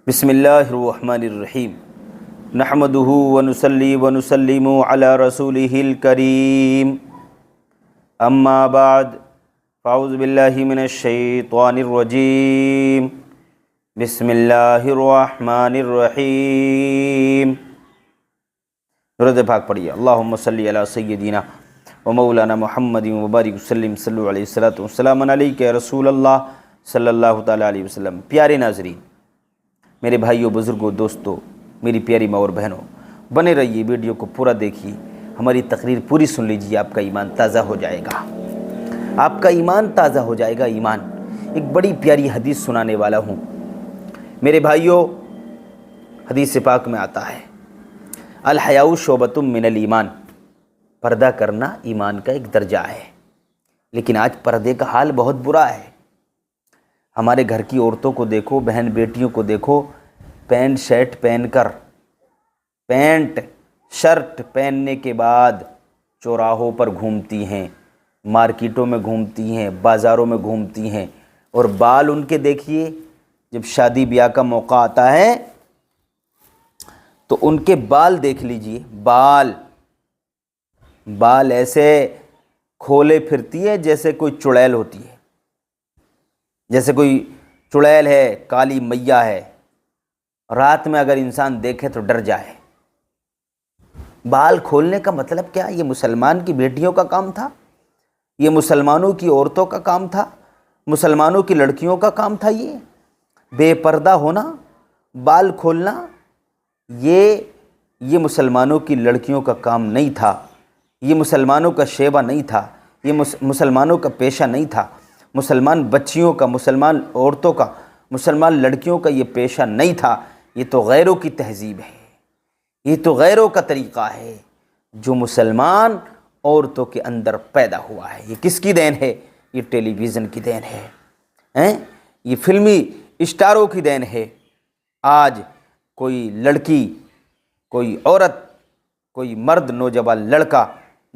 بسم اللہ الرحمن الرحیم نحمدہ ونصلی ونسلم علی رسولہ الکریم اما بعد فاعوذ باللہ من الشیطان الرجیم بسم اللہ الرحمن الرحیم۔ درود پاک پڑھیے۔ اللہم صلی علی سیدنا و مولانا محمد وبارک وسلم صلی علیہ الصلوۃ والسلام علیک یا رسول اللہ صلی اللہ تعالیٰ علیہ وسلم۔ پیارے ناظرین، میرے بھائیوں، بزرگوں، دوستوں، میری پیاری ماں اور بہنوں، بنے رہیے، ویڈیو کو پورا دیکھیے، ہماری تقریر پوری سن لیجیے، آپ کا ایمان تازہ ہو جائے گا، آپ کا ایمان تازہ ہو جائے گا۔ ایمان ایک بڑی پیاری حدیث سنانے والا ہوں میرے بھائیوں۔ حدیث پاک میں آتا ہے الحیاء شعبۃ من الایمان، پردہ کرنا ایمان کا ایک درجہ ہے، لیکن آج پردے کا حال بہت برا ہے۔ ہمارے گھر کی عورتوں کو دیکھو، بہن بیٹیوں کو دیکھو، پینٹ شرٹ پہن کر، پینٹ شرٹ پہننے کے بعد چوراہوں پر گھومتی ہیں، مارکیٹوں میں گھومتی ہیں، بازاروں میں گھومتی ہیں، اور بال ان کے دیکھیے، جب شادی بیاہ کا موقع آتا ہے تو ان کے بال دیکھ لیجئے، بال ایسے کھولے پھرتی ہے جیسے کوئی چڑیل ہوتی ہے، جیسے کوئی چڑیل ہے، کالی میا ہے، رات میں اگر انسان دیکھے تو ڈر جائے۔ بال کھولنے کا مطلب کیا؟ یہ مسلمان کی بیٹیوں کا کام تھا، یہ مسلمانوں کی عورتوں کا کام تھا، مسلمانوں کی لڑکیوں کا کام تھا۔ یہ بے پردہ ہونا، بال کھولنا، یہ مسلمانوں کی لڑکیوں کا کام نہیں تھا، یہ مسلمانوں کا شیوہ نہیں تھا، یہ مسلمانوں کا پیشہ نہیں تھا، مسلمان بچیوں کا، مسلمان عورتوں کا، مسلمان لڑکیوں کا یہ پیشہ نہیں تھا۔ یہ تو غیروں کی تہذیب ہے، یہ تو غیروں کا طریقہ ہے جو مسلمان عورتوں کے اندر پیدا ہوا ہے۔ یہ کس کی دین ہے؟ یہ ٹیلی ویژن کی دین ہے، یہ فلمی اسٹاروں کی دین ہے۔ آج کوئی لڑکی، کوئی عورت، کوئی مرد، نوجوان لڑکا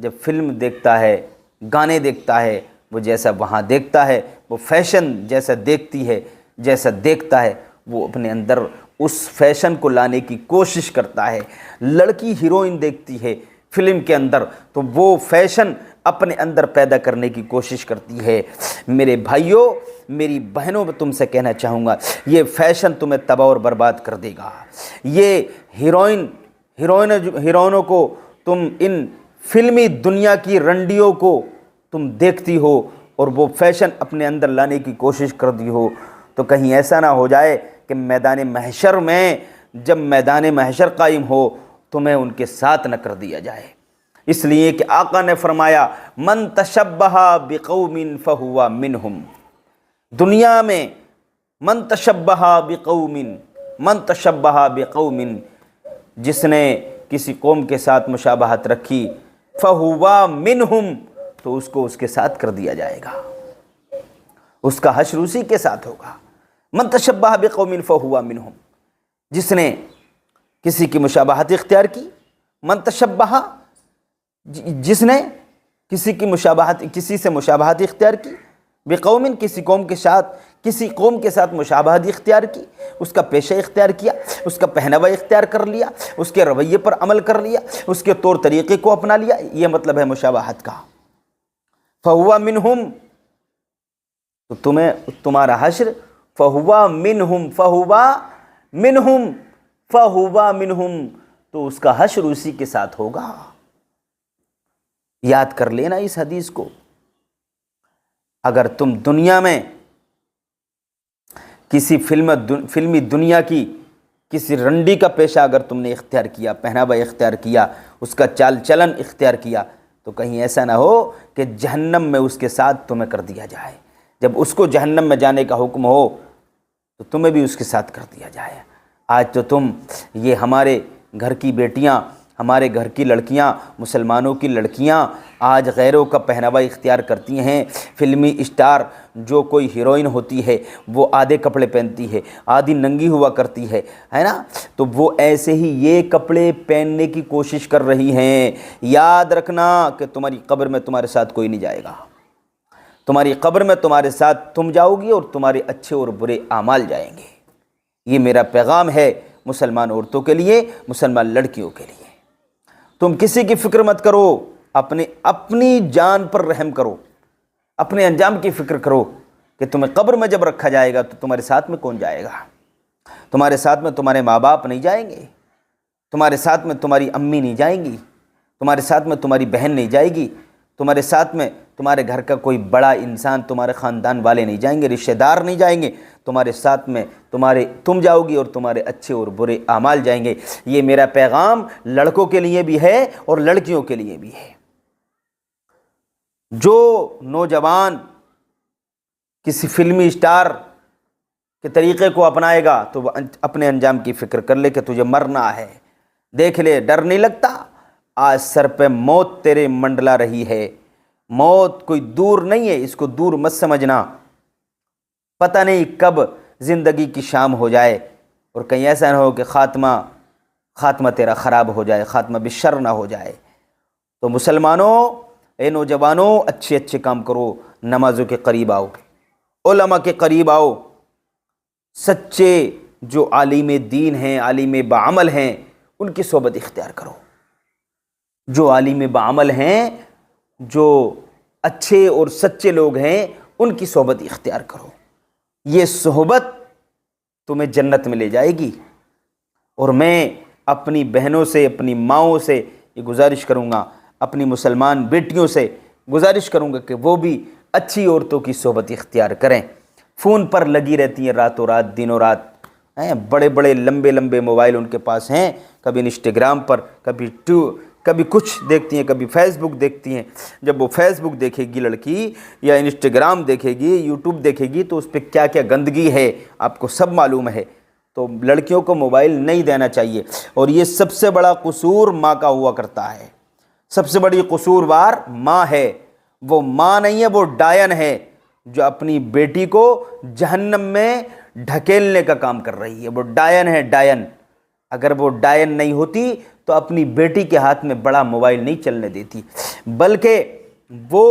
جب فلم دیکھتا ہے، گانے دیکھتا ہے، وہ جیسا وہاں دیکھتا ہے، وہ فیشن جیسا دیکھتا ہے، وہ اپنے اندر اس فیشن کو لانے کی کوشش کرتا ہے۔ لڑکی ہیروئن دیکھتی ہے فلم کے اندر تو وہ فیشن اپنے اندر پیدا کرنے کی کوشش کرتی ہے۔ میرے بھائیوں، میری بہنوں، میں تم سے کہنا چاہوں گا، یہ فیشن تمہیں تباہ اور برباد کر دے گا۔ یہ ہیروئنوں کو تم، ان فلمی دنیا کی رنڈیوں کو تم دیکھتی ہو اور وہ فیشن اپنے اندر لانے کی کوشش کرتی ہو، تو کہیں ایسا نہ ہو جائے کہ میدان محشر میں، جب میدان محشر قائم ہو، تمہیں ان کے ساتھ نہ کر دیا جائے۔ اس لیے کہ آقا نے فرمایا من تشبہ بقوم فہو منہم، دنیا میں من تشبہ بقوم، جس نے کسی قوم کے ساتھ مشابہت رکھی، فہو منہم، تو اس کو اس کے ساتھ کر دیا جائے گا، اس کا حشر اسی کے ساتھ ہوگا۔ من تشبہ بقوم فہو منہم، جس نے کسی کی مشابہت اختیار کی، من تشبہ، جس نے کسی سے مشابہت اختیار کی، بقوم، کسی قوم کے ساتھ مشابہت اختیار کی، اس کا پیشہ اختیار کیا، اس کا پہناوا اختیار کر لیا، اس کے رویے پر عمل کر لیا، اس کے طور طریقے کو اپنا لیا، یہ مطلب ہے مشابہت کا۔ فہو منہم، تو تمہارا حشر فہو منہم، تو اس کا حشر اسی کے ساتھ ہوگا۔ یاد کر لینا اس حدیث کو۔ اگر تم دنیا میں کسی فلمی دنیا کی کسی رنڈی کا پیشہ اگر تم نے اختیار کیا، پہناوا اختیار کیا، اس کا چال چلن اختیار کیا، تو کہیں ایسا نہ ہو کہ جہنم میں اس کے ساتھ تمہیں کر دیا جائے۔ جب اس کو جہنم میں جانے کا حکم ہو تو تمہیں بھی اس کے ساتھ کر دیا جائے۔ آج تو تم، یہ ہمارے گھر کی بیٹیاں، ہمارے گھر کی لڑکیاں، مسلمانوں کی لڑکیاں آج غیروں کا پہناوا اختیار کرتی ہیں۔ فلمی اسٹار، جو کوئی ہیروئن ہوتی ہے، وہ آدھے کپڑے پہنتی ہے، آدھی ننگی ہوا کرتی ہے نا، تو وہ ایسے ہی یہ کپڑے پہننے کی کوشش کر رہی ہیں۔ یاد رکھنا کہ تمہاری قبر میں تمہارے ساتھ کوئی نہیں جائے گا، تمہاری قبر میں تمہارے ساتھ تم جاؤ گی اور تمہارے اچھے اور برے اعمال جائیں گے۔ یہ میرا پیغام ہے مسلمان عورتوں کے لیے، مسلمان لڑکیوں کے لیے۔ تم کسی کی فکر مت کرو، اپنی جان پر رحم کرو، اپنے انجام کی فکر کرو کہ تمہیں قبر میں جب رکھا جائے گا تو تمہارے ساتھ میں کون جائے گا؟ تمہارے ساتھ میں تمہارے ماں باپ نہیں جائیں گے، تمہارے ساتھ میں تمہاری امی نہیں جائیں گی، تمہارے ساتھ میں تمہاری بہن نہیں جائے گی، تمہارے ساتھ میں تمہارے گھر کا کوئی بڑا انسان، تمہارے خاندان والے نہیں جائیں گے، رشتہ دار نہیں جائیں گے، تمہارے ساتھ میں تم جاؤ گی اور تمہارے اچھے اور برے اعمال جائیں گے۔ یہ میرا پیغام لڑکوں کے لیے بھی ہے اور لڑکیوں کے لیے بھی ہے۔ جو نوجوان کسی فلمی اسٹار کے طریقے کو اپنائے گا تو وہ اپنے انجام کی فکر کر لے کہ تجھے مرنا ہے۔ دیکھ لے، ڈر نہیں لگتا؟ آج سر پہ موت تیرے منڈلا رہی ہے، موت کوئی دور نہیں ہے، اس کو دور مت سمجھنا۔ پتہ نہیں کب زندگی کی شام ہو جائے اور کہیں ایسا نہ ہو کہ خاتمہ تیرا خراب ہو جائے، خاتمہ بشر نہ ہو جائے۔ تو مسلمانوں، اے نوجوانوں، اچھے اچھے کام کرو، نمازوں کے قریب آؤ، علماء کے قریب آؤ، سچے جو عالم دین ہیں، عالم بعمل ہیں، ان کی صحبت اختیار کرو۔ جو عالم بعمل ہیں، جو اچھے اور سچے لوگ ہیں، ان کی صحبت اختیار کرو۔ یہ صحبت تمہیں جنت میں لے جائے گی۔ اور میں اپنی بہنوں سے، اپنی ماؤں سے یہ گزارش کروں گا، اپنی مسلمان بیٹیوں سے گزارش کروں گا کہ وہ بھی اچھی عورتوں کی صحبت اختیار کریں۔ فون پر لگی رہتی ہیں راتوں رات، دنوں رات، بڑے بڑے لمبے لمبے موبائل ان کے پاس ہیں، کبھی انسٹاگرام پر، کبھی کچھ دیکھتی ہیں، کبھی فیس بک دیکھتی ہیں۔ جب وہ فیس بک دیکھے گی لڑکی یا انسٹاگرام دیکھے گی، یوٹیوب دیکھے گی تو اس پہ کیا کیا گندگی ہے آپ کو سب معلوم ہے۔ تو لڑکیوں کو موبائل نہیں دینا چاہیے، اور یہ سب سے بڑا قصور ماں کا ہوا کرتا ہے۔ سب سے بڑی قصوروار ماں ہے۔ وہ ماں نہیں ہے، وہ ڈائن ہے جو اپنی بیٹی کو جہنم میں ڈھکیلنے کا کام کر رہی ہے۔ وہ ڈائن ہے، ڈائن۔ اگر وہ ڈائن نہیں ہوتی تو اپنی بیٹی کے ہاتھ میں بڑا موبائل نہیں چلنے دیتی، بلکہ وہ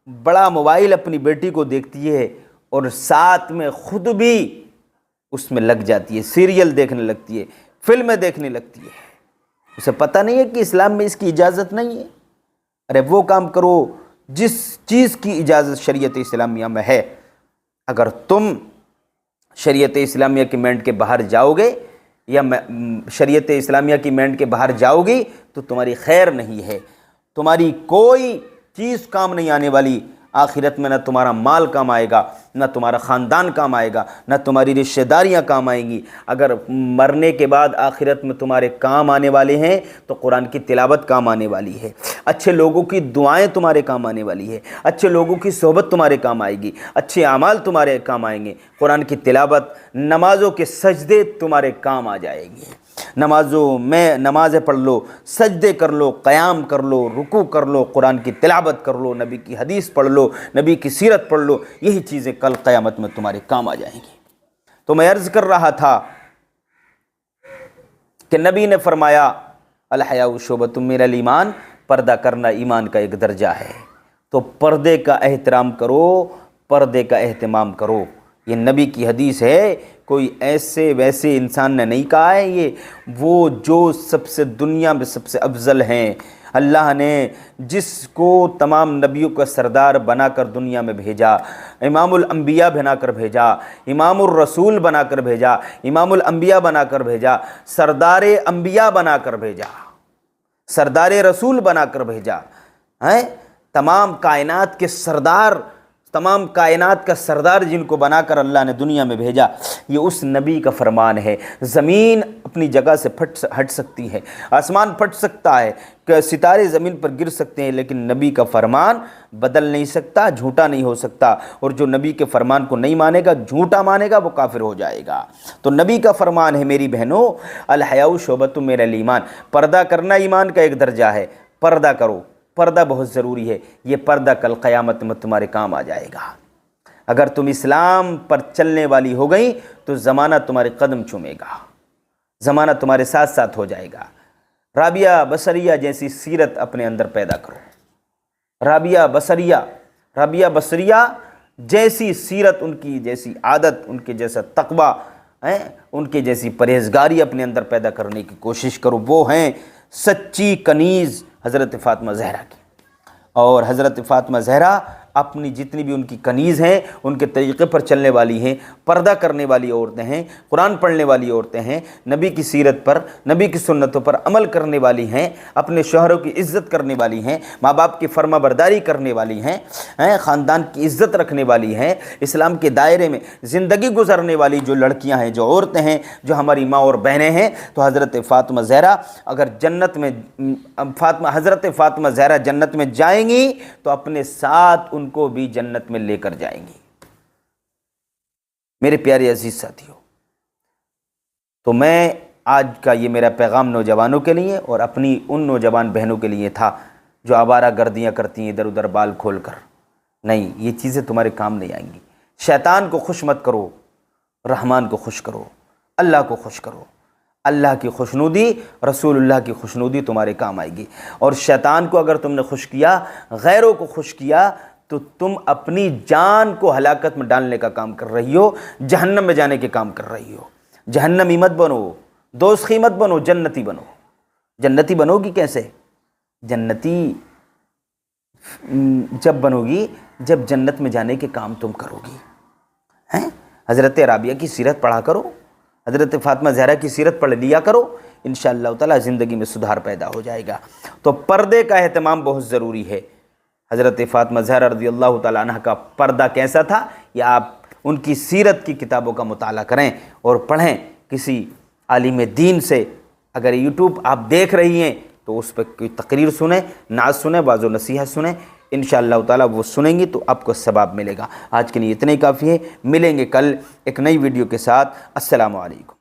بڑا موبائل اپنی بیٹی کو دیکھتی ہے اور ساتھ میں خود بھی اس میں لگ جاتی ہے، سیریل دیکھنے لگتی ہے، فلمیں دیکھنے لگتی ہے۔ اسے پتہ نہیں ہے کہ اسلام میں اس کی اجازت نہیں ہے۔ ارے وہ کام کرو جس چیز کی اجازت شریعت اسلامیہ میں ہے۔ اگر تم شریعت اسلامیہ کی مینڈ کے باہر جاؤ گے یا شریعت اسلامیہ کی مینڈ کے باہر جاؤ گی تو تمہاری خیر نہیں ہے، تمہاری کوئی چیز کام نہیں آنے والی۔ آخرت میں نہ تمہارا مال کام آئے گا، نہ تمہارا خاندان کام آئے گا، نہ تمہاری رشتہ داریاں کام آئیں گی۔ اگر مرنے کے بعد آخرت میں تمہارے کام آنے والے ہیں تو قرآن کی تلاوت کام آنے والی ہے، اچھے لوگوں کی دعائیں تمہارے کام آنے والی ہے، اچھے لوگوں کی صحبت تمہارے کام آئے گی، اچھے اعمال تمہارے کام آئیں گے، قرآن کی تلاوت، نمازوں کے سجدے تمہارے کام آ جائیں گے۔ نمازوں میں نمازیں پڑھ لو، سجدے کر لو، قیام کر لو، رکوع کر لو، قرآن کی تلاوت کر لو، نبی کی حدیث پڑھ لو، نبی کی سیرت پڑھ لو، یہی چیزیں کل قیامت میں تمہارے کام آ جائیں گی۔ تو میں عرض کر رہا تھا کہ نبی نے فرمایا الحیاء شعبۃ من الایمان، پردہ کرنا ایمان کا ایک درجہ ہے۔ تو پردے کا احترام کرو، پردے کا اہتمام کرو۔ یہ نبی کی حدیث ہے، کوئی ایسے ویسے انسان نے نہیں کہا ہے، یہ وہ جو سب سے دنیا میں سب سے افضل ہیں۔ اللہ نے جس کو تمام نبیوں کا سردار بنا کر دنیا میں بھیجا، امام الانبیاء بنا کر بھیجا، امام الرسول بنا کر بھیجا، امام الانبیاء بنا کر بھیجا، سردار انبیاء بنا کر بھیجا، سردار رسول بنا کر بھیجا ہے۔ تمام کائنات کے سردار، تمام کائنات کا سردار جن کو بنا کر اللہ نے دنیا میں بھیجا، یہ اس نبی کا فرمان ہے۔ زمین اپنی جگہ سے ہٹ سکتی ہے، آسمان پھٹ سکتا ہے، کہ ستارے زمین پر گر سکتے ہیں، لیکن نبی کا فرمان بدل نہیں سکتا، جھوٹا نہیں ہو سکتا۔ اور جو نبی کے فرمان کو نہیں مانے گا، جھوٹا مانے گا، وہ کافر ہو جائے گا۔ تو نبی کا فرمان ہے میری بہنوں، الحیاء شعبۃ من الایمان، پردہ کرنا ایمان کا ایک درجہ ہے۔ پردہ کرو، پردہ بہت ضروری ہے۔ یہ پردہ کل قیامت میں تمہارے کام آ جائے گا۔ اگر تم اسلام پر چلنے والی ہو گئی تو زمانہ تمہارے قدم چومے گا، زمانہ تمہارے ساتھ ساتھ ہو جائے گا۔ رابعہ بصریہ جیسی سیرت اپنے اندر پیدا کرو۔ رابعہ بصریہ جیسی سیرت، ان کی جیسی عادت، ان کے جیسا تقوی ان کے جیسی پرہیزگاری اپنے اندر پیدا کرنے کی کوشش کرو۔ وہ ہیں سچی کنیز حضرت فاطمہ زہرا کی، اور حضرت فاطمہ زہرا اپنی جتنی بھی ان کی کنیز ہیں ان کے طریقے پر چلنے والی ہیں، پردہ کرنے والی عورتیں ہیں، قرآن پڑھنے والی عورتیں ہیں، نبی کی سیرت پر، نبی کی سنتوں پر عمل کرنے والی ہیں، اپنے شوہروں کی عزت کرنے والی ہیں، ماں باپ کی فرما برداری کرنے والی ہیں، خاندان کی عزت رکھنے والی ہیں، اسلام کے دائرے میں زندگی گزارنے والی جو لڑکیاں ہیں، جو عورتیں ہیں، جو ہماری ماں اور بہنیں ہیں، تو حضرت فاطمہ زہرا اگر جنت میں حضرت فاطمہ زہرا جنت میں جائیں گی تو اپنے ساتھ ان کو بھی جنت میں لے کر جائیں گی۔ میرے پیارے عزیز ساتھیو، تو میں آج کا یہ میرا پیغام نوجوانوں کے لیے اور اپنی ان نوجوان بہنوں کے لیے تھا جو آوارہ گردیاں کرتی ہیں ادھر ادھر بال کھول کر۔ نہیں، یہ چیزیں تمہارے کام نہیں آئیں گی۔ شیطان کو خوش مت کرو، رحمان کو خوش کرو، اللہ کو خوش کرو۔ اللہ کی خوشنودی، رسول اللہ کی خوشنودی تمہارے کام آئے گی۔ اور شیطان کو اگر تم نے خوش کیا، غیروں کو خوش کیا، تو تم اپنی جان کو ہلاکت میں ڈالنے کا کام کر رہی ہو، جہنم میں جانے کے کام کر رہی ہو۔ جہنمی مت بنو، دوزخی مت بنو، جنتی بنو۔ جنتی بنو گی کیسے؟ جنتی جب بنو گی جب جنت میں جانے کے کام تم کرو گی۔ حضرت رابعہ کی سیرت پڑھا کرو، حضرت فاطمہ زہرا کی سیرت پڑھ لیا کرو، انشاءاللہ تعالی زندگی میں سدھار پیدا ہو جائے گا۔ تو پردے کا اہتمام بہت ضروری ہے۔ حضرت فاطمہ زہرا رضی اللہ تعالیٰ عنہ کا پردہ کیسا تھا، یہ آپ ان کی سیرت کی کتابوں کا مطالعہ کریں اور پڑھیں۔ کسی عالم دین سے اگر یوٹیوب آپ دیکھ رہی ہیں تو اس پہ کوئی تقریر سنیں، نعت سنیں، واعظ و نصیحت سنیں، انشاءاللہ تعالیٰ وہ سنیں گی تو آپ کو ثواب ملے گا۔ آج کے لیے اتنا ہی کافی ہے، ملیں گے کل ایک نئی ویڈیو کے ساتھ۔ السلام علیکم۔